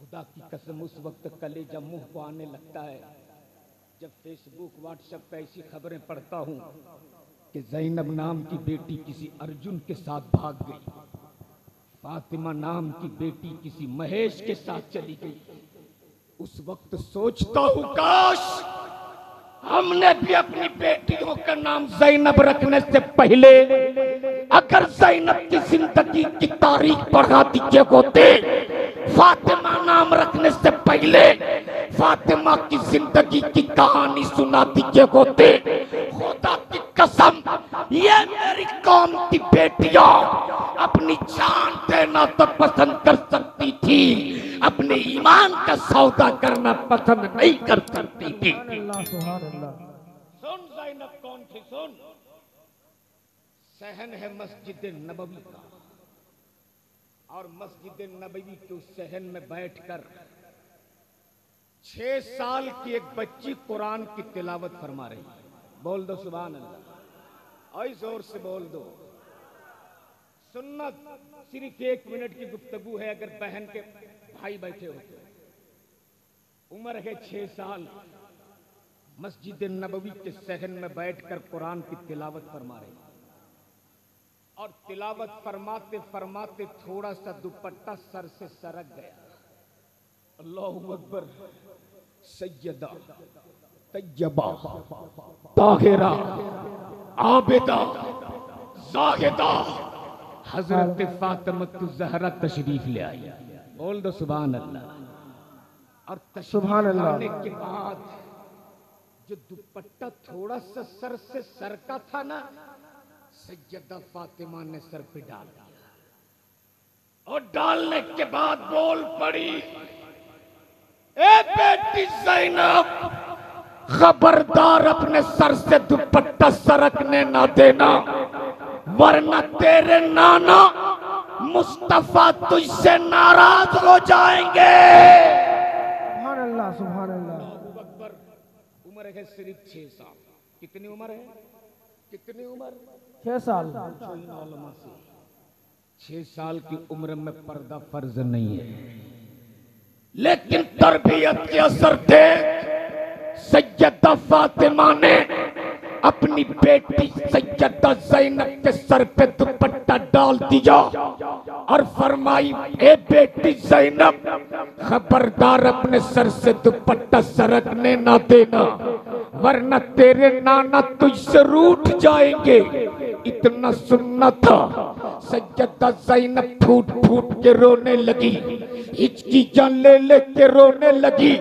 खुदा की कसम उस वक्त कलेजा मुंह को आने लगता है जब फेसबुक व्हाट्सएप पे ऐसी खबरें पढ़ता हूं कि ज़ैनब नाम की बेटी किसी अर्जुन के साथ भाग गई, फातिमा नाम की बेटी किसी महेश के साथ चली गई। उस वक्त सोचता हूं काश हमने भी अपनी बेटियों का नाम ज़ैनब रखने से पहले अगर ज़ैनब की जिंदगी की तारीख पढ़ा दिए होते, फातिमा नाम रखने से पहले फातिमा की जिंदगी की कहानी सुना दिए होते, खुदा की कसम ये मेरी कौम की बेटियां अपनी जान देना तो पसंद कर सकती थी, अपने ईमान का सौदा करना पसंद नहीं कर सकती थी। सुन ज़ैनब कौन थी, सुन। सहन है मस्जिद नबवी का और मस्जिद नबवी के उस सहन में बैठकर 6 साल की एक बच्ची कुरान की तिलावत फरमा रही है। बोल दो सुभान अल्लाह, और जोर से बोल दो। सुन्नत सिर्फ 1 मिनट की गुफ्तगू है। अगर बहन के भाई बैठे होते, उम्र है 6 साल, मस्जिद नबवी के सहन में बैठकर कुरान की तिलावत फरमा रही और तिलावत फरमाते फरमाते थोड़ा सा दुपट्टा सर से सरक गया। अल्लाहु अकबर। सैयदा तैयबा ताहिरा आबिदा जाहिदा हजरत फातिमा ज़हरा तशरीफ ले आई। बोल दो सुभान अल्लाह। और सुभान अल्लाह के बाद जो दुपट्टा थोड़ा सा सर से सरका था ना, सैयदा फातिमा ने सर पे डाल दिया और डालने के बाद बोल पड़ी, ए बेटी ज़ैनब, खबरदार अपने सर से दुपट्टा सरकने ना देना, वरना तेरे नाना मुस्तफा तुझसे नाराज हो जाएंगे। सुभान अल्लाह, सुभान अल्लाह। अकबर। उम्र है सिर्फ 6 साल। कितनी उम्र है? कितनी उम्र? 6 साल। 6 साल की उम्र में पर्दा फर्ज नहीं है, लेकिन तरबियत के असर थे सैयदा फातिमा ने अपनी बेटी सैयदा ज़ैनब के सर पे दुपट्टा डाल दिया और फरमाई, ए बेटी ज़ैनब, खबरदार अपने सर से दुपट्टा सरकने ना देना, वरना तेरे नाना तुझसे रूठ जाएंगे। इतना सुनना था। सैयदा ज़ैनब फूट फूट के रोने लगी, हिचकियां ले ले के रोने लगी।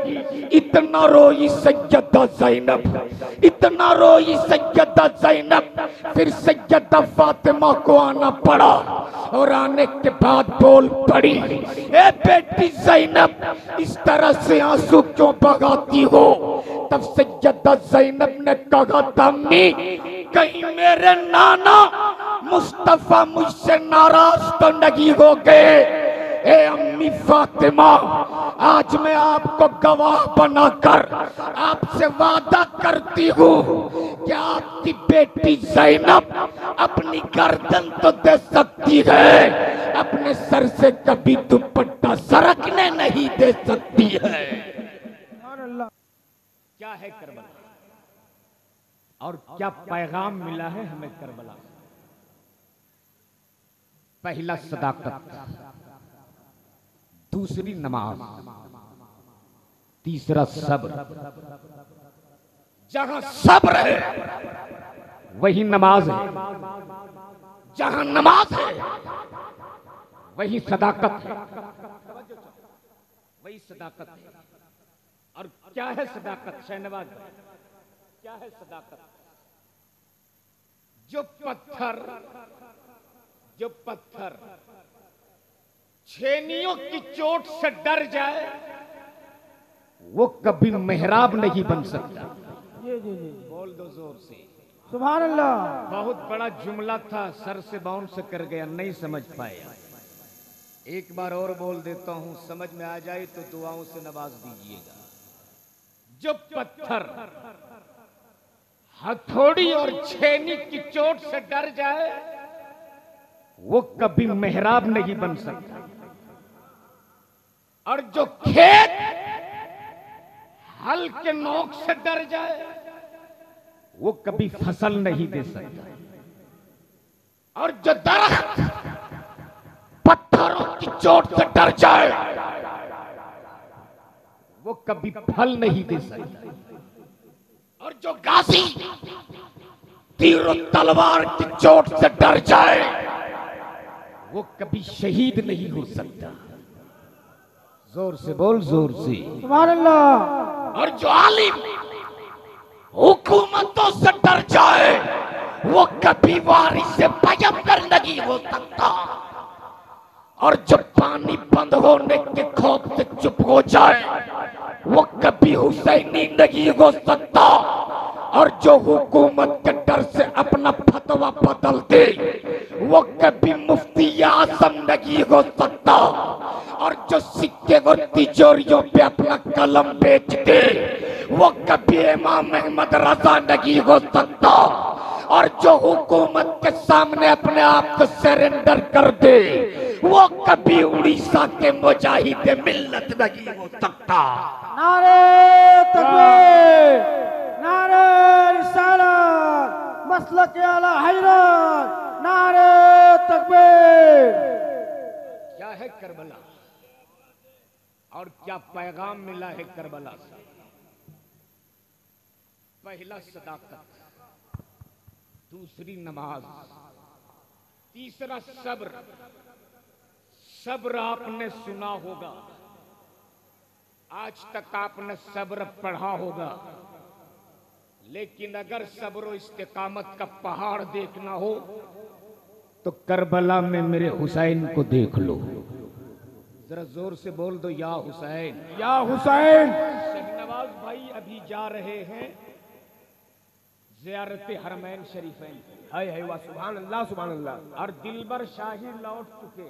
इतना रोई सैयदा ज़ैनब, इतना रोई सैयदा ज़ैनब। फिर सैयदा फातिमा को आना पड़ा और आने के बाद बोल पड़ी, ए बेटी ज़ैनब, इस तरह से आंसू क्यों बगाती हो? तब सैयदा ज़ैनब ने कहा, अम्मी, कहीं मेरे नाना मुस्तफा मुझसे नाराज तो नहीं हो गए? ए अम्मी फातिमा, आज मैं आपको गवाह बनाकर आपसे वादा करती हूँ कि आपकी बेटी ज़ैनब अपनी गर्दन तो दे सकती है, अपने सर से कभी दुपट्टा सरकने नहीं दे सकती है। क्या है करबला और क्या पैगाम मिला है हमें करबला से? पहला सदाकत, दूसरी नमाज, तीसरा सब्र। जहां सब्र है वही नमाज है, जहां नमाज है वही सदाकत है, वही सदाकत है। और क्या है सदाकत? शहनवाज, क्या है सदाकत? जो पत्थर छेनियों की चोट से डर जाए वो कभी मेहराब नहीं बन सकता। बोल दो जोर से सुभान अल्लाह। बहुत बड़ा जुमला था, सर से बाउंस कर गया, नहीं समझ पाया। एक बार और बोल देता हूं, समझ में आ जाए तो दुआओं से नवाज दीजिएगा। जो पत्थर हथौड़ी और छेनी की चोट से डर जाए वो कभी मेहराब नहीं बन सकता। और जो खेत हल के नोक से डर जाए वो कभी फसल नहीं दे सकता, और जो दरख्त पत्थरों की चोट से डर जाए वो कभी फल नहीं दे सकता, और जो गाजी तीर और तलवार की चोट से डर जाए वो कभी शहीद नहीं हो सकता। जोर से बोल, जोर से सुभान अल्लाह। और जो आलिम हुकूमतों से डर जाए वो कभी वारिस से पैगंबर नहीं हो सकता, और जब पानी बंद होने के खौफ से चुप हो जाए वो कभी हुसैनी नहीं हो सकता, और जो हुकूमत के डर से अपना फतवा बदल दे वो कभी मुफ्ती आजम नहीं हो सकता, और जो सिक्के और तिजोरियों पे अपना कलम बेच दे वो कभी इमाम अहमद रजा नहीं हो सकता, और जो हुकूमत के सामने अपने आप को सरेंडर कर दे वो कभी उड़ीसा के मुजाहिद मिल्लत नहीं हो सकता। नारे तकबीर, नारे रिसालत, मसलक आला हजरत, नारे तकबीर। क्या है करबला और क्या पैगाम मिला है करबला से? पहला सदाकत, दूसरी नमाज, तीसरा सब्र। सब्र आपने सुना होगा, आज तक आपने सब्र पढ़ा होगा, लेकिन अगर सब्र और इस्तिकामत का पहाड़ देखना हो तो करबला में मेरे हुसैन को देख लो। जरा जोर से बोल दो, या हुसैन, या हुसैन। शहनवाज भाई अभी जा रहे हैं ज़ियारत हरमैन शरीफैन। हाय वाह, सुभान अल्लाह, सुभान अल्लाह। और दिलबर शाही लौट चुके,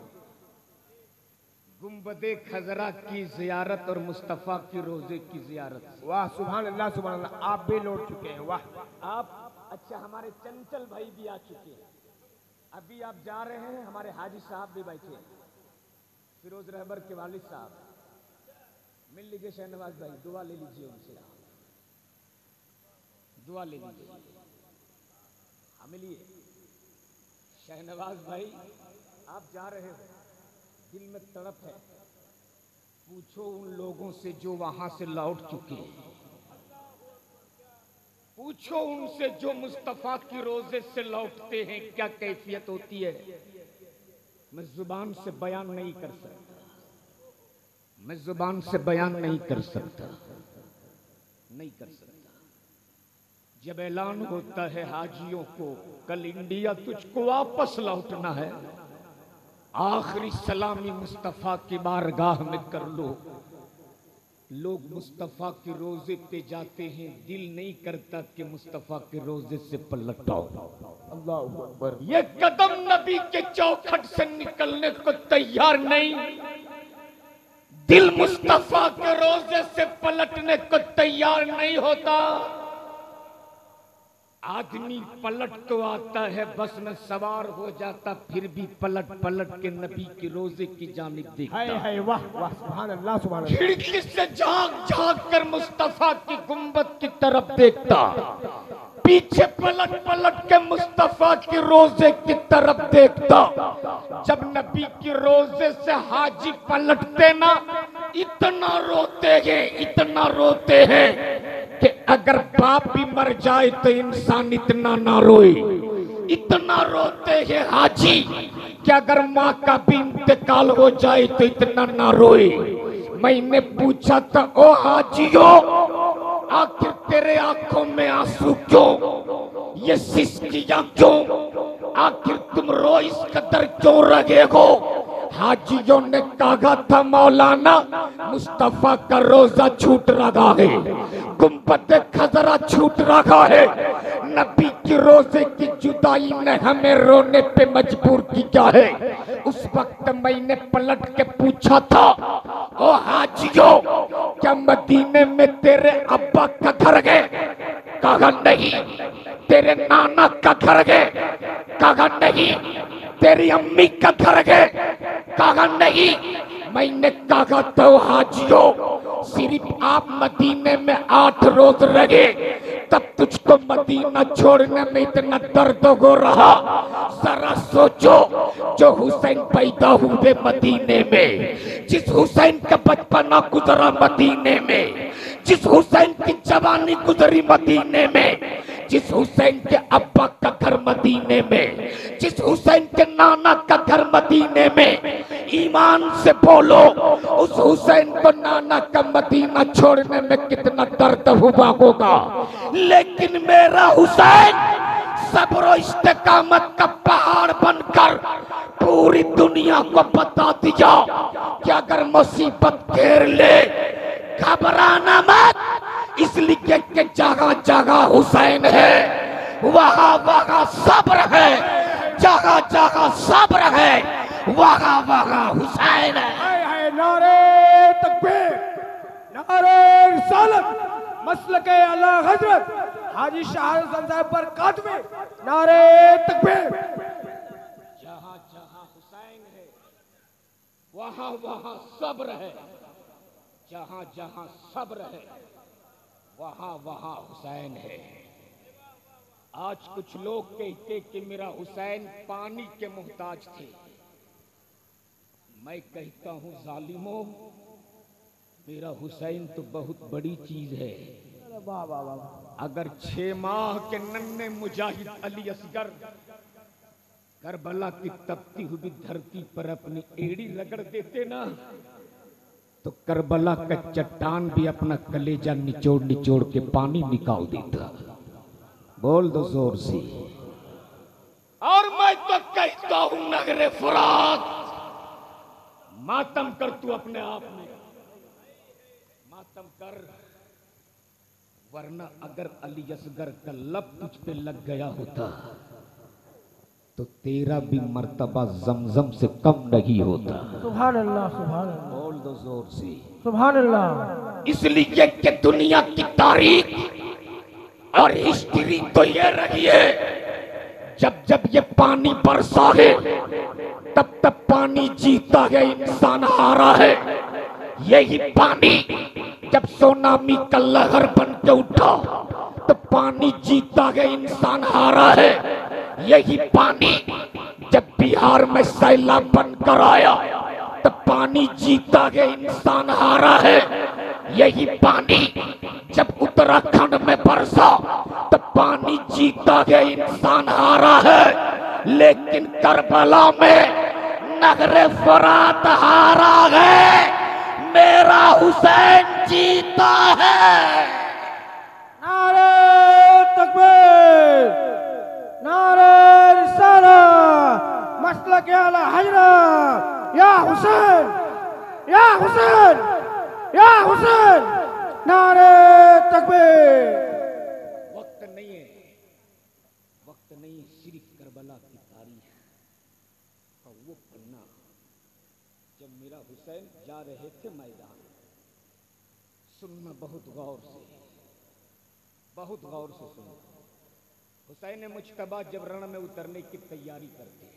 गुंबदे खजरा की जियारत और मुस्तफा की रोजे की जियारत। वाह, सुभान अल्लाह, सुभान अल्लाह। आप भी लौट चुके हैं, वाह। आप अच्छा, हमारे चंचल भाई भी आ चुके हैं, अभी आप जा रहे हैं। हमारे हाजी साहब भी बैठे हैं, फिरोज रहबर के वालिद साहब। मिल लीजिए शहनवाज भाई, दुआ ले लीजिए उनसे, दुआ ले लीजिए। हाँ मिलिए शहनवाज भाई, आप जा रहे हो, दिल में तड़प है, पूछो उन लोगों से जो वहां से लौट चुके हैं, पूछो उनसे जो मुस्तफा की रोजे से लौटते हैं क्या कैफियत होती है। मैं जुबान से बयान नहीं कर सकता, मैं जुबान से बयान नहीं कर सकता, नहीं कर सकता। जब ऐलान होता है हाजियों को, कल इंडिया तुझको वापस लौटना है, आखिरी सलामी मुस्तफा की बारगाह में कर लो। लोग मुस्तफा के रोजे पे जाते हैं, दिल नहीं करता कि मुस्तफा के रोजे से पलट आओ। अल्लाहु अकबर। ये कदम नबी के चौखट से निकलने को तैयार नहीं, दिल मुस्तफा के रोजे से पलटने को तैयार नहीं होता। आदमी पलट तो आता है, बस में सवार हो जाता, फिर भी पलट पलट के नबी के रोजे की जानिब देखता। हाय वाह वाह, सुभान अल्लाह, सुभान अल्लाह। खिड़की से झांक झांक कर मुस्तफा की गुंबद की तरफ देखता, पीछे पलट पलट के मुस्तफा की रोजे की तरफ देखता। जब नबी की रोजे से हाजी पलटते ना, इतना रोते हैं, इतना रोते हैं कि अगर बाप भी मर जाए तो इंसान इतना ना रोए। इतना रोते हैं हाजी कि अगर माँ का भी इंतकाल हो जाए तो इतना ना रोए। मैंने पूछा था, ओ हाजियो, आखिर तेरे आंखों में आंसू क्यों, ये सिसकियां क्यों, आखिर तुम रो इस कदर क्यों रहे हो? हाजियों ने कहा था, मौलाना मुस्तफा का रोजा छूट रहा है, गुंबद खजरा छूट रहा है, नबी की रोजे की जुदाई ने हमें रोने पे मजबूर किया है। उस वक्त मैंने पलट के पूछा था, ओ हाजियो, क्या मदीने में तेरे अब्बा का घर गए? कहा नहीं। तेरे नाना का घर गए? कहा नहीं। तेरी अम्मी का घर गए? कहा नहीं। मैंने कहा तो हाजियो सिर्फ आप मदीने में 8 रोज रहे तब तुझको मदीना छोड़ने में इतना दर्द हो रहा। जरा सोचो जो हुसैन पैदा हुए मदीने में, जिस हुसैन का बचपना गुजरा मदीने में, जिस हुसैन की जवानी गुजरी मदीने में, जिस हुसैन के अब्बा का घर मदीने में, जिस हुसैन के नाना का घर मदीने में, ईमान से बोलो उस हुसैन को नाना का मदीना छोड़ने में कितना दर्द हुआ होगा। लेकिन मेरा हुसैन सब्र और इस्तेकामत का पहाड़ बनकर पूरी दुनिया को बता दिया कि अगर मुसीबत घेर ले घबराना मत, इसलिए कि जगह जगह हुसैन है, वहां वहां सब्र है, जगह जगह सब्र है, वहां वहां हुसैन है। नारे तकबीर, नारे रिसालत, मसलके आला हजरत हाजी शाह हुसैन साहब पर कातबे, नारे तकबीर। जहां जहां हुसैन है वहां वहां सब्र है, जहां जहां सब्र है वहां वहां हुसैन है। आज कुछ लोग कहते कि मेरा हुसैन पानी के मोहताज थे। मैं कहता हूं जालिमों, मेरा हुसैन तो बहुत बड़ी चीज है। वाह वाह वाह। अगर 6 माह के नन्हे मुजाहिद अली असगर करबला की तपती हुई धरती पर अपनी एड़ी रगड़ देते ना, तो करबला का चट्टान भी अपना कलेजा निचोड़ निचोड़ के पानी निकाल देता। बोल दो जोर से। और मैं तो कहता हूं नगरे फुरात, मातम कर तू अपने आप में, मातम कर, वरना अगर अली असगर का लब तुझ पे लग गया होता तो तेरा भी मर्तबा जमजम से कम नहीं होता। सुभान अल्लाह, सुभान अल्लाह। बोल दो जोर से। सुभान अल्लाह। इसलिए कि दुनिया की तारीख और हिस्ट्री तो ये रही है, जब जब ये पानी बरसा है तब तब पानी जीता है, इंसान हारा है। यही पानी जब सुनामी का लहर बन के उठा तो पानी जीता है, इंसान हारा है। यही पानी जब बिहार में सैलाब बनकर आया तो पानी जीता है, इंसान हारा है। यही पानी जब उत्तराखंड में बरसा तो पानी जीता है, इंसान हारा है। लेकिन करबला में नगरे फरात हारा है, मेरा हुसैन जीता है। नारे तकबीर, नारे रिसालत, मसलके आला हजरत, या हुसैन, या हुसैन, या हुसैन, नारे तकबीर। वक्त नहीं है, वक्त नहीं है, सिर्फ करबला की तारीख और वो पन्ना जब मेरा हुसैन जा रहे थे मैदान। सुनना बहुत गौर से, बहुत गौर से सुनना। हुसैन मुज्तबा जब रण में उतरने की तैयारी करते हैं,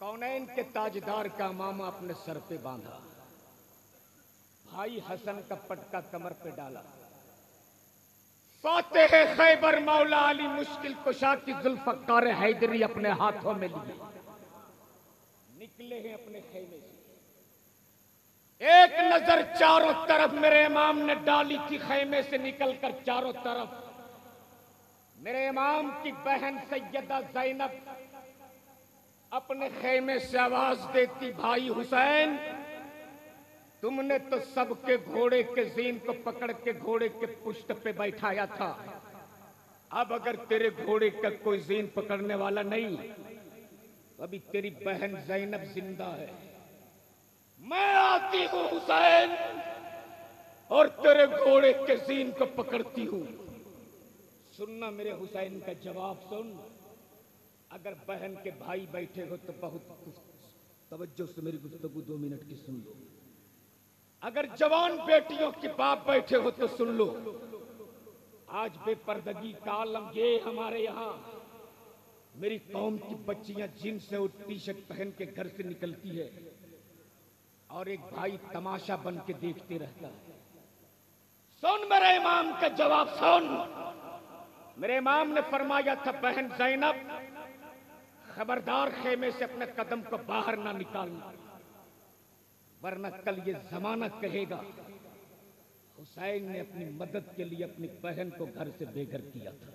कौनैन के ताजदार का मामा अपने सर पे बांधा, भाई हसन का पटका कमर पे डाला, फातेह खैबर मौला अली मुश्किल कुशा की जुल्फकार हैदरी अपने हाथों में लिए निकले हैं अपने खेमे से। एक नजर चारों तरफ मेरे इमाम ने डाली थी, खेमे से निकलकर चारों तरफ मेरे इमाम की बहन सैयदा ज़ैनब अपने खेमे से आवाज देती, भाई हुसैन, तुमने तो सबके घोड़े के जीन को पकड़ के घोड़े के पुष्ट पे बैठाया था, अब अगर तेरे घोड़े का कोई जीन पकड़ने वाला नहीं तो अभी तेरी बहन ज़ैनब जिंदा है। मैं आती हूं हुसैन और तेरे घोड़े के जीन को पकड़ती हूं। सुनना मेरे हुसैन का जवाब सुन। अगर बहन के भाई बैठे हो तो बहुत तवज्जो से मेरी गुफ्तगू 2 मिनट की सुन लो। अगर जवान बेटियों के बाप बैठे हो तो सुन लो। आज बेपर्दगी का आलम ये हमारे यहाँ मेरी कौम की बच्चियां जींस और टी शर्ट पहन के घर से निकलती है, और एक भाई तमाशा बन के देखते रहता है। सुन मेरे इमाम का जवाब सुन। मेरे इमाम ने फरमाया था, बहन ज़ैनब खबरदार खेमे से अपने कदम को बाहर ना निकालना, वरना कल ये जमाना कहेगा हुसैन ने अपनी मदद के लिए अपनी बहन को घर से बेघर किया था।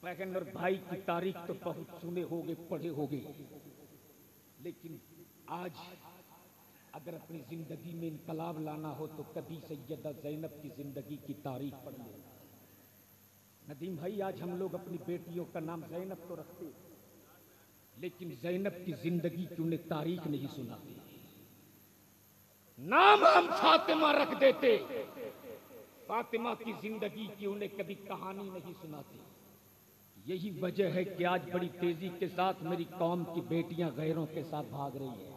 बहन और भाई की तारीख तो बहुत सुने होगे, पढ़े होगे, लेकिन आज अगर अपनी जिंदगी में इनकलाब लाना हो तो कभी सैयदा ज़ैनब की जिंदगी की तारीख पढ़ लेना। नदीम भाई, आज हम लोग अपनी बेटियों का नाम ज़ैनब तो रखते, लेकिन ज़ैनब की जिंदगी की उन्हें तारीख नहीं सुनाते। नाम हम फातिमा रख देते, फातिमा की जिंदगी की उन्हें कभी कहानी नहीं सुनाते। यही वजह है कि आज बड़ी तेजी के साथ मेरी कौम की बेटियां गैरों के साथ भाग रही है।